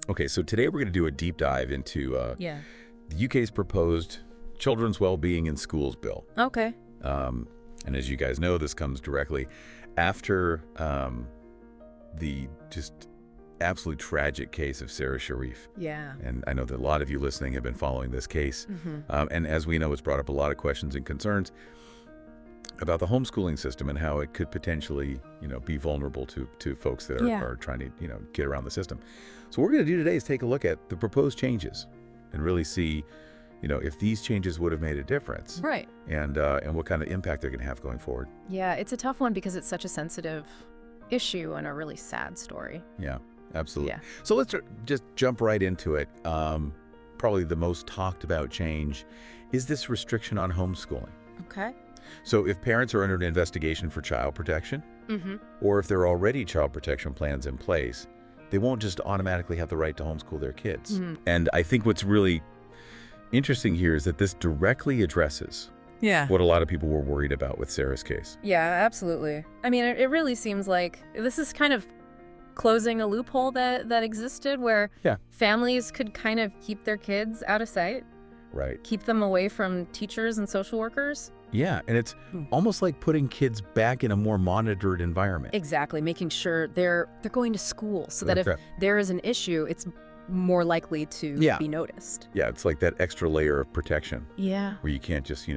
Okay, so today we're going to do a deep dive into the UK's proposed Children's Wellbeing in Schools bill. Okay. And as you guys know, this comes directly after the just absolutely tragic case of Sara Sharif. Yeah. And I know that a lot of you listening have been following this case. And as we know, it's brought up a lot of questions and concerns about the homeschooling system and how it could potentially, be vulnerable to folks that are trying to, get around the system. So what we're going to do today is take a look at the proposed changes and really see, if these changes would have made a difference. Right. And what kind of impact they're going to have going forward. Yeah, it's a tough one because it's such a sensitive issue and a really sad story. Yeah, absolutely. Yeah. So let's just jump right into it. Probably the most talked about change is this restriction on homeschooling. Okay. So if parents are under an investigation for child protection, or if there are already child protection plans in place, they won't just automatically have the right to homeschool their kids. And I think what's really interesting here is that this directly addresses what a lot of people were worried about with Sara's case. Yeah, absolutely. I mean, it really seems like this is kind of closing a loophole that existed where families could kind of keep their kids out of sight. Right. Keep them away from teachers and social workers. Yeah, and it's almost like putting kids back in a more monitored environment. Exactly, making sure they're going to school so that if there is an issue, it's more likely to be noticed. Yeah, it's like that extra layer of protection. Yeah. Where you can't just,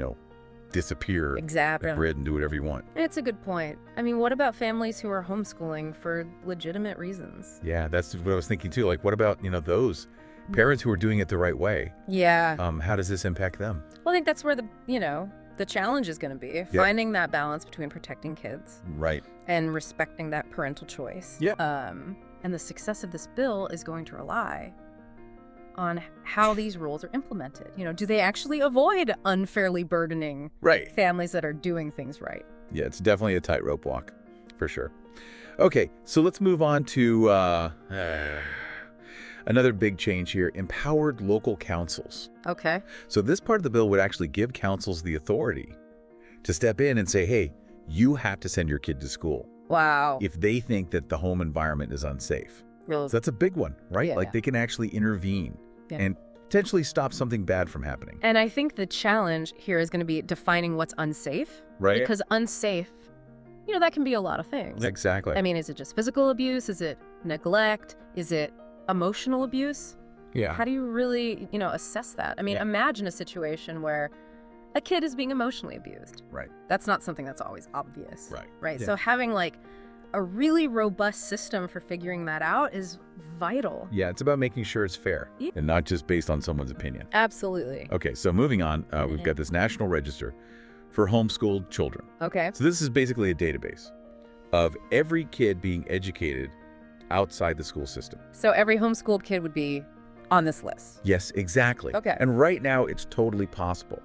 disappear the grid and do whatever you want. It's a good point. I mean, what about families who are homeschooling for legitimate reasons? Yeah, that's what I was thinking too. Like, what about, those parents who are doing it the right way? Yeah. How does this impact them? Well, I think that's where the challenge is going to be, finding that balance between protecting kids and respecting that parental choice. And the success of this bill is going to rely on how these rules are implemented. Do they actually avoid unfairly burdening families that are doing things right? Yeah, it's definitely a tightrope walk, for sure. Okay, so let's move on to another big change here, empowered local councils. Okay. So this part of the bill would actually give councils the authority to step in and say, hey, you have to send your kid to school. Wow. If they think that the home environment is unsafe. Really? So that's a big one, right? Yeah, they can actually intervene and potentially stop something bad from happening. And I think the challenge here is going to be defining what's unsafe. Right. Because unsafe, that can be a lot of things. Exactly. I mean, is it just physical abuse? Is it neglect? Is it emotional abuse? Yeah. How do you really, assess that? I mean, imagine a situation where a kid is being emotionally abused. Right. That's not something that's always obvious. Right. Yeah. So having a really robust system for figuring that out is vital. Yeah, it's about making sure it's fair and not just based on someone's opinion. Absolutely. Okay, so moving on, we've got this national register for homeschooled children. Okay. So this is basically a database of every kid being educated outside the school system. So every homeschooled kid would be on this list. Yes, exactly. Okay. And right now, it's totally possible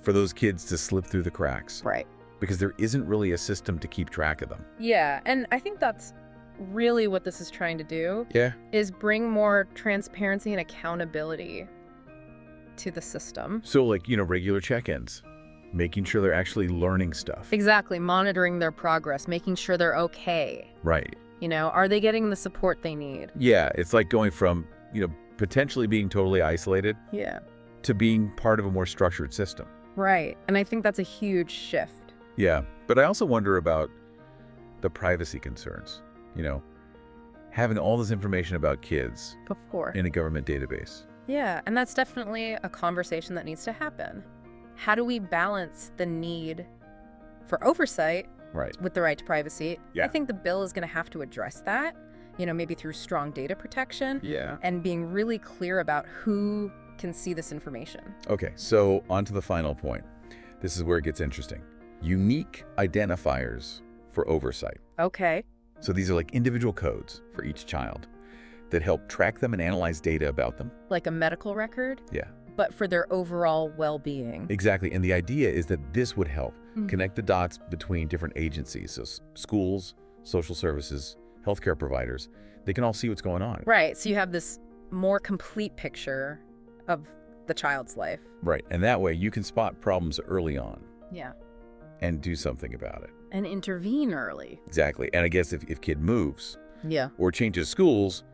for those kids to slip through the cracks. Right. Because there isn't really a system to keep track of them. Yeah, and I think that's really what this is trying to do. Yeah. Is bring more transparency and accountability to the system. So regular check-ins, making sure they're actually learning stuff. Exactly, monitoring their progress, making sure they're okay. Right. Are they getting the support they need? Yeah, it's like going from, potentially being totally isolated to being part of a more structured system. Right, and I think that's a huge shift. Yeah, but I also wonder about the privacy concerns, having all this information about kids in a government database. Yeah, and that's definitely a conversation that needs to happen. How do we balance the need for oversight with the right to privacy? Yeah. I think the bill is going to have to address that, maybe through strong data protection and being really clear about who can see this information. Okay, so on to the final point. This is where it gets interesting. Unique identifiers for oversight. Okay. So these are like individual codes for each child that help track them and analyze data about them. Like a medical record? Yeah. But for their overall well-being. Exactly. And the idea is that this would help connect the dots between different agencies. So schools, social services, healthcare providers, they can all see what's going on. Right. So you have this more complete picture of the child's life. Right. And that way you can spot problems early on. Yeah. And do something about it. And intervene early. Exactly. And I guess if kid moves or changes schools,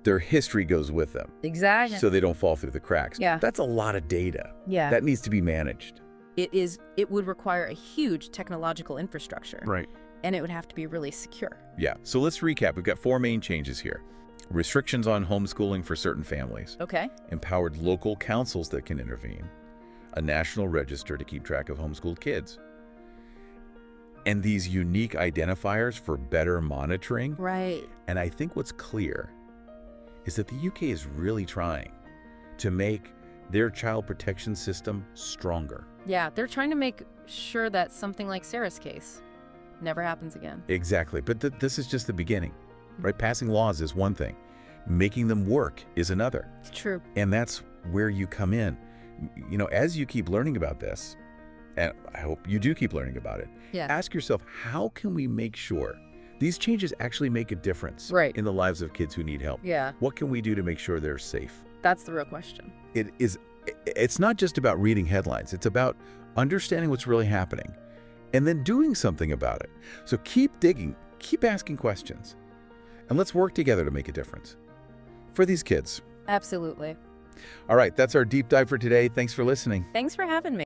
their history goes with them. Exactly. So they don't fall through the cracks. Yeah. That's a lot of data. Yeah. That needs to be managed. It would require a huge technological infrastructure. Right. And it would have to be really secure. Yeah. So let's recap. We've got 4 main changes here. Restrictions on homeschooling for certain families. Okay. Empowered local councils that can intervene. A national register to keep track of homeschooled kids. And these unique identifiers for better monitoring. Right. And I think what's clear is that the UK is really trying to make their child protection system stronger. Yeah, they're trying to make sure that something like Sarah's case never happens again. Exactly. But this is just the beginning, right? Passing laws is one thing. Making them work is another. It's true. And that's where you come in. You know, as you keep learning about this, and I hope you do keep learning about it, ask yourself, how can we make sure these changes actually make a difference in the lives of kids who need help? Yeah. What can we do to make sure they're safe? That's the real question. It's not just about reading headlines. It's about understanding what's really happening and then doing something about it. So keep digging, keep asking questions, and let's work together to make a difference for these kids. Absolutely. All right, that's our deep dive for today. Thanks for listening. Thanks for having me.